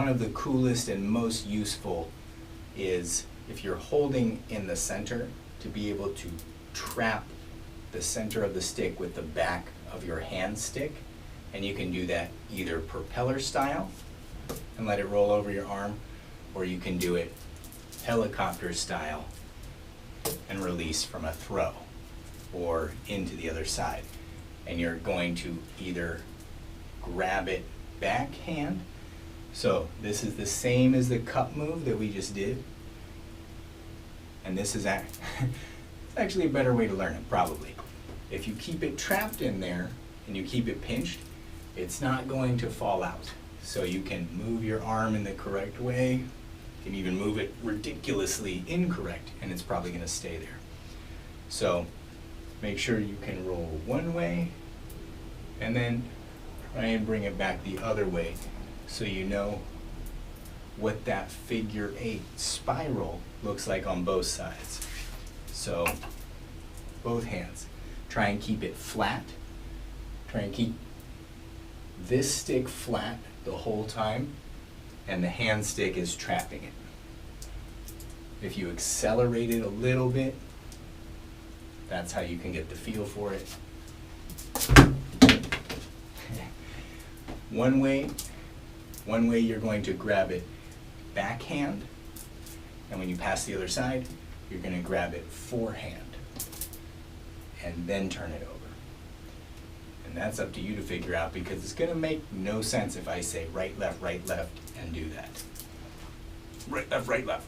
one of the coolest and most useful is if you're holding in the center, to be able to trap the center of the stick with the back of your hand stick. And you can do that either propeller style and let it roll over your arm, or you can do it helicopter style and release from a throw or into the other side. And you're going to either grab it backhand. So this is the same as the cup move that we just did. And this is actually a better way to learn it, probably. If you keep it trapped in there and you keep it pinched, it's not going to fall out. So you can move your arm in the correct way. You can even move it ridiculously incorrect, and it's probably going to stay there. So make sure you can roll one way, and then try and bring it back the other way so you know what that figure 8 spiral looks like on both sides. So both hands. Try and keep it flat. Try and keep this stick flat the whole time, and the hand stick is trapping it. If you accelerate it a little bit, that's how you can get the feel for it. One way you're going to grab it backhand, and when you pass the other side, you're going to grab it forehand and then turn it over. And that's up to you to figure out, because it's going to make no sense if I say right, left, and do that. Right, left, right, left.